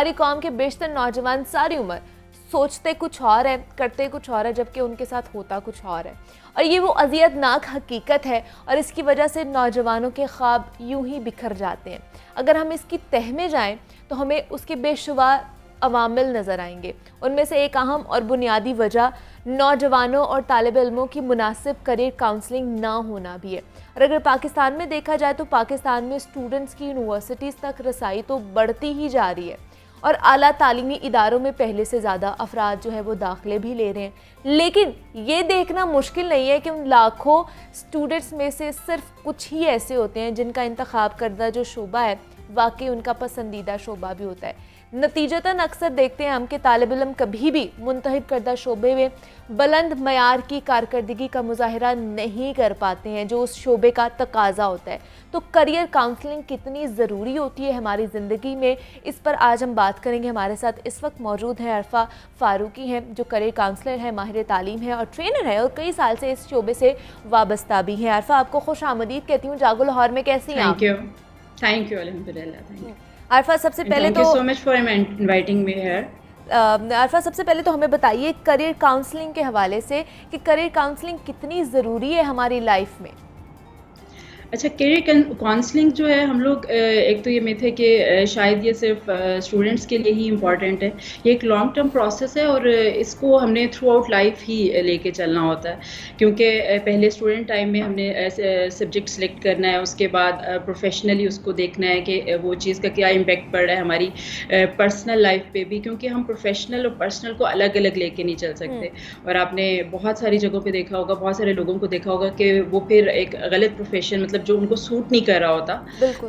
हमारी कौम के बेशतर नौजवान सारी उम्र सोचते कुछ और है, करते कुछ और है, जबकि उनके साथ होता कुछ और है। और ये वो अज़ियतनाक हकीकत है और इसकी वजह से नौजवानों के ख्वाब यूं ही बिखर जाते हैं। अगर हम इसकी तह में जाएं तो हमें उसके बेशुमार अवामिल नज़र आएंगे। उनमें से एक अहम और बुनियादी वजह नौजवानों और तालिब इल्मों की मुनासिब करियर काउंसलिंग ना होना भी है। और अगर पाकिस्तान में देखा जाए तो पाकिस्तान में स्टूडेंट्स की यूनिवर्सिटीज़ तक रसाई तो बढ़ती ही जा रही है और आला तालीमी इदारों में पहले से ज़्यादा अफराद जो है वो दाखिले भी ले रहे हैं। लेकिन ये देखना मुश्किल नहीं है कि उन लाखों स्टूडेंट्स में से सिर्फ कुछ ही ऐसे होते हैं जिनका इंतखाब करदा जो शोबा है वाकई उनका पसंदीदा शोबा भी होता है। नतीजतन अक्सर देखते हैं हम कि तालिब इल्म कभी भी मुंतखब करदा शोबे में बुलंद मयार की कारकर्दगी का मुजाहरा नहीं कर पाते हैं जो उस शोबे का तकाजा होता है। तो करियर काउंसलिंग कितनी ज़रूरी होती है हमारी ज़िंदगी में, इस पर आज हम बात करेंगे। हमारे साथ इस वक्त मौजूद है अरफा फारूकी हैं जो करियर काउंसलर है, माहिर तालीम है और ट्रेनर है और कई साल से इस शोबे से वाबस्ता भी हैं। अरफा, आपको खुश आमदीद कहती हूँ जागो लाहौर में। कैसी हैं आप? थैंक यू अल्हम्दुलिल्लाह, थैंक यू। अरफा, सबसे पहले thank you so much for inviting me here. Arfa, सबसे पहले तो हमें बताइए करियर काउंसलिंग के हवाले से कि करियर काउंसलिंग कितनी ज़रूरी है हमारी लाइफ में। अच्छा, करियर काउंसलिंग जो है हम लोग एक तो ये मिथ है कि शायद ये सिर्फ स्टूडेंट्स के लिए ही इम्पॉर्टेंट है। ये एक लॉन्ग टर्म प्रोसेस है और इसको हमने थ्रू आउट लाइफ ही लेके चलना होता है, क्योंकि पहले स्टूडेंट टाइम में हमने सब्जेक्ट सेलेक्ट करना है, उसके बाद प्रोफेशनली उसको देखना है कि वो चीज़ का क्या इम्पेक्ट पड़ रहा है हमारी पर्सनल लाइफ पे भी, क्योंकि हम प्रोफेशनल और पर्सनल को अलग अलग लेके नहीं चल सकते। और आपने बहुत सारी जगहों पे देखा होगा, बहुत सारे लोगों को देखा होगा कि वो फिर एक गलत प्रोफेशन, मतलब जो उनको सूट नहीं कर रहा होता,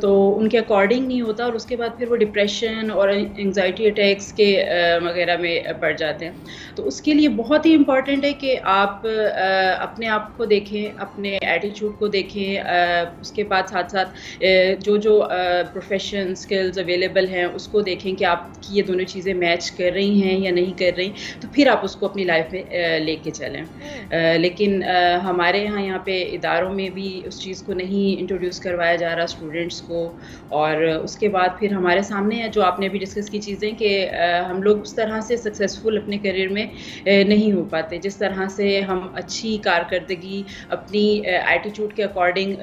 तो उनके अकॉर्डिंग नहीं होता और उसके बाद फिर वो डिप्रेशन और एंजाइटी अटैक्स के वगैरह में पड़ जाते हैं। तो उसके लिए बहुत ही इम्पॉर्टेंट है कि आप अपने आप को देखें, अपने एटीट्यूड को देखें, उसके बाद साथ साथ जो जो प्रोफेशन स्किल्स अवेलेबल हैं उसको देखें कि आपकी ये दोनों चीज़ें मैच कर रही हैं या नहीं कर रही, तो फिर आप उसको अपनी लाइफ में लेके चलें। लेकिन हमारे यहाँ पे इदारों में भी उस चीज़ को नहीं इंट्रोड्यूस करवाया जा रहा स्टूडेंट्स को। और उसके बाद फिर हमारे सामने है जो आपने भी डिस्कस की चीज़ें कि हम लोग उस तरह से सक्सेसफुल अपने करियर में नहीं हो पाते जिस तरह से हम अच्छी कारकर्दगी अपनी एटीट्यूड के अकॉर्डिंग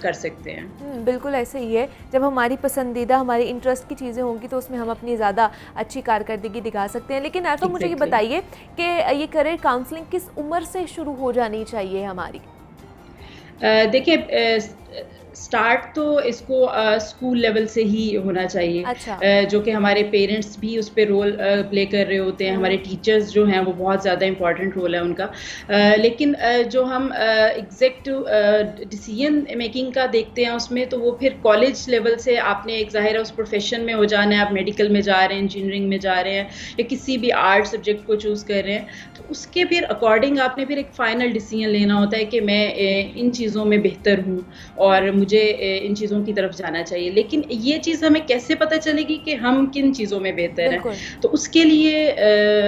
कर सकते हैं। बिल्कुल ऐसे ही है। जब हमारी पसंदीदा, हमारी इंटरेस्ट की चीज़ें होंगी तो उसमें हम अपनी ज़्यादा अच्छी कारकर्दगी दिखा सकते हैं। लेकिन आरफा, मुझे ये बताइए कि ये करियर काउंसलिंग किस उम्र से शुरू हो जानी चाहिए हमारी? देखिए, स्टार्ट तो इसको स्कूल लेवल से ही होना चाहिए। अच्छा। जो कि हमारे पेरेंट्स भी उस पे रोल प्ले कर रहे होते हैं, हमारे टीचर्स जो हैं वो बहुत ज़्यादा इंपॉर्टेंट रोल है उनका। लेकिन जो हम एग्जैक्ट डिसीजन मेकिंग का देखते हैं उसमें, तो वो फिर कॉलेज लेवल से आपने एक ज़ाहिर है उस प्रोफेशन में हो जाना है। आप मेडिकल में जा रहे हैं, इंजीनियरिंग में जा रहे हैं या किसी भी आर्ट सब्जेक्ट को चूज़ कर रहे हैं, तो उसके फिर अकॉर्डिंग आपने फिर एक फ़ाइनल डिसीजन लेना होता है कि मैं इन चीज़ों में बेहतर हूँ और मुझे इन चीज़ों की तरफ जाना चाहिए। लेकिन ये चीज़ हमें कैसे पता चलेगी कि हम किन चीज़ों में बेहतर हैं? तो उसके लिए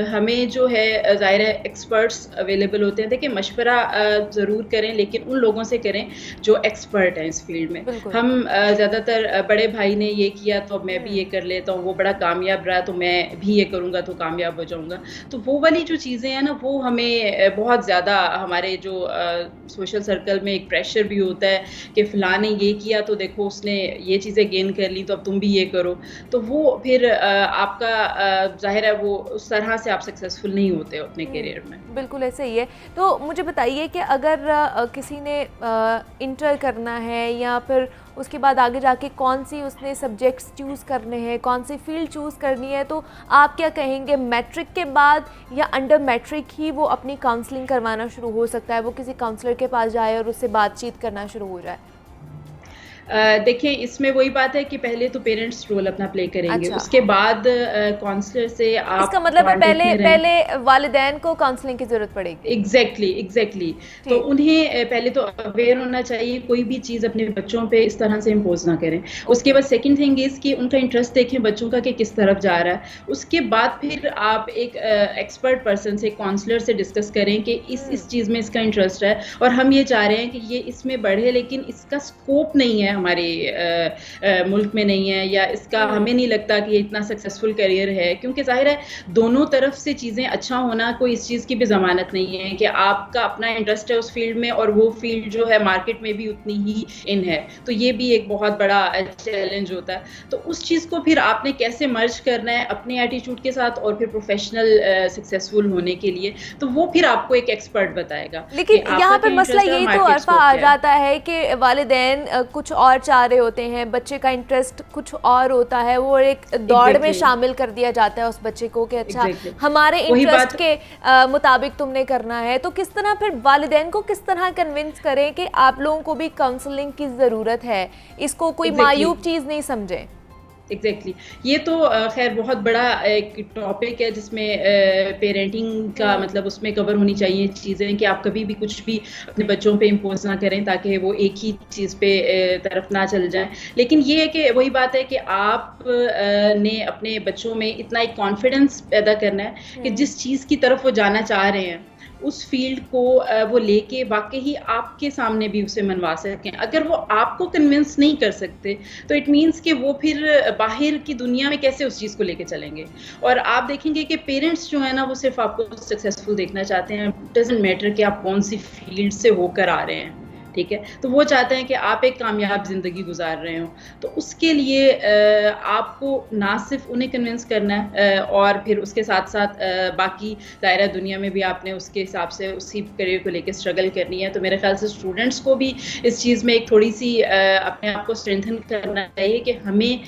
हमें जो है ज़ाहिर है एक्सपर्ट्स अवेलेबल होते हैं। देखिए, मशवरा ज़रूर करें, लेकिन उन लोगों से करें जो एक्सपर्ट हैं इस फील्ड में। हम ज़्यादातर बड़े भाई ने ये किया तो मैं भी ये कर लेता हूँ, वो बड़ा कामयाब रहा तो मैं भी ये करूँगा तो कामयाब हो जाऊँगा। तो वो वाली जो चीज़ें हैं ना, वो हमें बहुत ज़्यादा हमारे जो सोशल सर्कल में एक प्रेशर भी होता है कि फ़लाँ ने ये किया तो देखो उसने ये चीज़ें गेन कर ली तो अब तुम भी ये करो। तो वो फिर आपका ज़ाहिर है वो उस तरह से आप सक्सेसफुल नहीं होते हो अपने करियर में। बिल्कुल ऐसे ही है। तो मुझे बताइए कि अगर किसी ने इंटर करना है या फिर उसके बाद आगे जाके कौन सी उसने सब्जेक्ट्स चूज़ करने हैं, कौन सी फील्ड चूज़ करनी है, तो आप क्या कहेंगे? मैट्रिक के बाद या अंडर मैट्रिक ही वो अपनी काउंसलिंग करवाना शुरू हो सकता है, वो किसी काउंसलर के पास जाए और उससे बातचीत करना शुरू हो जाए? देखिए, इसमें वही बात है कि पहले तो पेरेंट्स रोल अपना प्ले करेंगे। अच्छा। उसके बाद काउंसलर से आप इसका मतलब है कांटेक्ट में पहले वालिदैन को काउंसलिंग की ज़रूरत पड़ेगी। एग्जैक्टली। तो उन्हें पहले तो अवेयर होना चाहिए, कोई भी चीज़ अपने बच्चों पे इस तरह से इम्पोज ना करें। उसके बाद सेकंड थिंग इज़ कि उनका इंटरेस्ट देखें बच्चों का कि किस तरफ जा रहा है। उसके बाद फिर आप एक एक्सपर्ट पर्सन से, काउंसलर से डिस्कस करें कि इस चीज़ में इसका इंटरेस्ट है और हम ये चाह रहे हैं कि ये इसमें बढ़े, लेकिन इसका स्कोप नहीं है हमारे मुल्क में नहीं है, या इसका हमें नहीं लगता कि ये इतना सक्सेसफुल करियर है, क्योंकि ज़ाहिर है दोनों तरफ से चीज़ें अच्छा होना कोई इस चीज़ की भी ज़मानत नहीं है कि आपका अपना इंटरेस्ट है उस फील्ड में और वो फील्ड जो है मार्केट में भी उतनी ही इन है, तो ये भी एक बहुत बड़ा चैलेंज होता है। तो उस चीज़ को फिर आपने कैसे मर्ज करना है अपने एटीट्यूड के साथ और फिर प्रोफेशनल सक्सेसफुल होने के लिए, तो वो फिर आपको एक एक्सपर्ट बताएगा। लेकिन यहाँ पर मसला यही तो अरफा आ जाता है कि वालिदैन कुछ और चाह रहे होते हैं, बच्चे का इंटरेस्ट कुछ और होता है, वो एक दौड़ में शामिल कर दिया जाता है उस बच्चे को कि अच्छा हमारे इंटरेस्ट के मुताबिक तुमने करना है। तो किस तरह फिर वालिदैन को किस तरह कन्विंस करें कि आप लोगों को भी काउंसलिंग की ज़रूरत है, इसको कोई मायूब चीज़ नहीं समझें? एग्जैक्टली ये तो खैर बहुत बड़ा एक टॉपिक है जिसमें पेरेंटिंग का मतलब उसमें कवर होनी चाहिए चीज़ें कि आप कभी भी कुछ भी अपने बच्चों पे इम्पोज ना करें ताकि वो एक ही चीज़ पे तरफ ना चल जाएं। लेकिन ये है कि वही बात है कि आप ने अपने बच्चों में इतना एक कॉन्फिडेंस पैदा करना है कि जिस चीज़ की तरफ वो जाना चाह रहे हैं उस फील्ड को वो लेके वाकई आपके सामने भी उसे मनवा सकें। अगर वो आपको कन्विंस नहीं कर सकते तो इट मीन्स कि वो फिर बाहर की दुनिया में कैसे उस चीज़ को लेके चलेंगे। और आप देखेंगे कि पेरेंट्स जो है ना वो सिर्फ आपको सक्सेसफुल देखना चाहते हैं, डजंट मैटर कि आप कौन सी फील्ड से होकर आ रहे हैं, ठीक है। तो वो चाहते हैं कि आप एक कामयाब ज़िंदगी गुजार रहे हो। तो उसके लिए आपको ना सिर्फ उन्हें कन्विंस करना है और फिर उसके साथ साथ बाकी दायरा दुनिया में भी आपने उसके हिसाब से उसी करियर को लेकर स्ट्रगल करनी है। तो मेरे ख्याल से स्टूडेंट्स को भी इस चीज़ में एक थोड़ी सी अपने आप को स्ट्रेंथन करना चाहिए कि हमें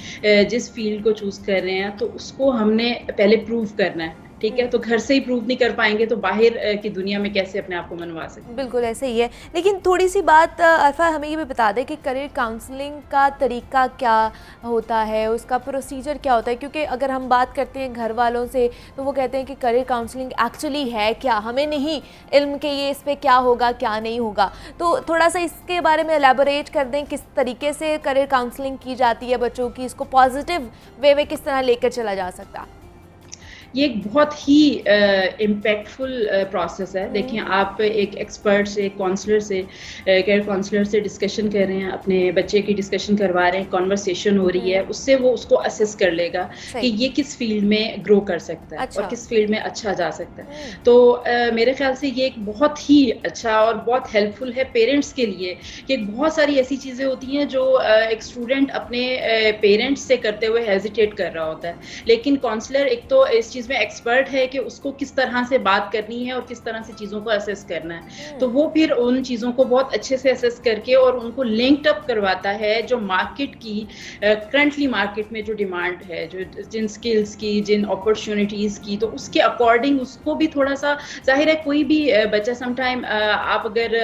जिस फील्ड को चूज़ कर रहे हैं तो उसको हमने पहले प्रूव करना है, ठीक है। तो घर से ही प्रूव नहीं कर पाएंगे तो बाहर की दुनिया में कैसे अपने आप को मनवा सकते। बिल्कुल ऐसे ही है। लेकिन थोड़ी सी बात अरफा हमें ये भी बता दें कि करियर काउंसलिंग का तरीका क्या होता है, उसका प्रोसीजर क्या होता है, क्योंकि अगर हम बात करते हैं घर वालों से तो वो कहते हैं कि करियर काउंसलिंग एक्चुअली है क्या, हमें नहीं इल्म के ये इस पर क्या होगा क्या नहीं होगा। तो थोड़ा सा इसके बारे में एलैबोरेट कर दें, किस तरीके से करियर काउंसलिंग की जाती है बच्चों की, इसको पॉजिटिव वे में किस तरह लेकर चला जा सकता। ये एक बहुत ही इम्पैक्टफुल प्रोसेस है। देखिए आप एक एक्सपर्ट से, एक काउंसलर से, करियर काउंसलर से डिस्कशन कर रहे हैं, अपने बच्चे की डिस्कशन करवा रहे हैं, कॉन्वर्सेशन हो रही है, उससे वो उसको असेस कर लेगा कि ये किस फील्ड में ग्रो कर सकता है और किस फील्ड में अच्छा जा सकता है। तो मेरे ख्याल से ये एक बहुत ही अच्छा और बहुत हेल्पफुल है पेरेंट्स के लिए कि बहुत सारी ऐसी चीज़ें होती हैं जो एक स्टूडेंट अपने पेरेंट्स से करते हुए हेजिटेट कर रहा होता है, लेकिन काउंसलर एक तो इस चीज़ में एक्सपर्ट है कि उसको किस तरह से बात करनी है और किस तरह से चीज़ों को असेस करना है। तो वो फिर उन चीज़ों को बहुत अच्छे से असेस करके और उनको लिंक्ड अप करवाता है जो मार्केट की करंटली मार्केट में जो डिमांड है, जो जिन स्किल्स की, जिन अपॉर्चुनिटीज़ की, तो उसके अकॉर्डिंग उसको भी थोड़ा सा, जाहिर है कोई भी बच्चा समटाइम आप अगर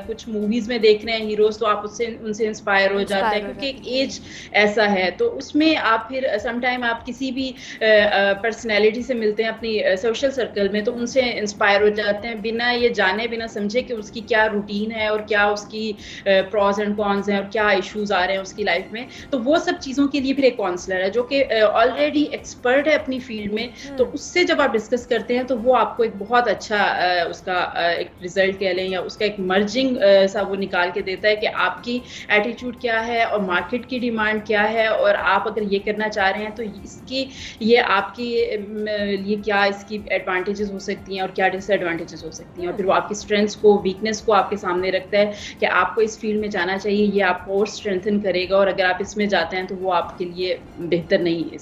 कुछ मूवीज़ में देख रहे हैं हीरोज़ तो आप उससे उनसे इंस्पायर हो जाते हैं क्योंकि एक एज ऐसा है। तो उसमें आप फिर समटाइम आप किसी भी पर्सनैलिटी से मिलते हैं अपनी सोशल सर्कल में तो उनसे इंस्पायर हो जाते हैं बिना ये जाने बिना समझे कि उसकी क्या रूटीन है और क्या उसकी प्रॉज एंड कॉन्स हैं और क्या इश्यूज आ रहे हैं उसकी लाइफ में। तो वो सब चीज़ों के लिए फिर एक काउंसलर है जो कि ऑलरेडी एक्सपर्ट है अपनी फील्ड में, तो उससे जब आप डिस्कस करते हैं तो वो आपको एक बहुत अच्छा उसका एक रिजल्ट कह लें या उसका एक मर्जिंग सा वो निकाल के देता है कि आपकी एटीट्यूड क्या है और मार्केट की डिमांड क्या है और आप अगर ये करना चाह रहे हैं तो इसकी ये आपकी लिए क्या इसकी एडवांटेजेस हो सकती हैं और क्या डिसएडवांटेजेस हो सकती हैं, और फिर वो आपकी स्ट्रेंथ्स को, वीकनेस को आपके सामने रखता है कि आपको इस फील्ड में जाना चाहिए, ये आपको और स्ट्रेंथन करेगा और अगर आप इसमें जाते हैं तो वो आपके लिए बेहतर नहीं है।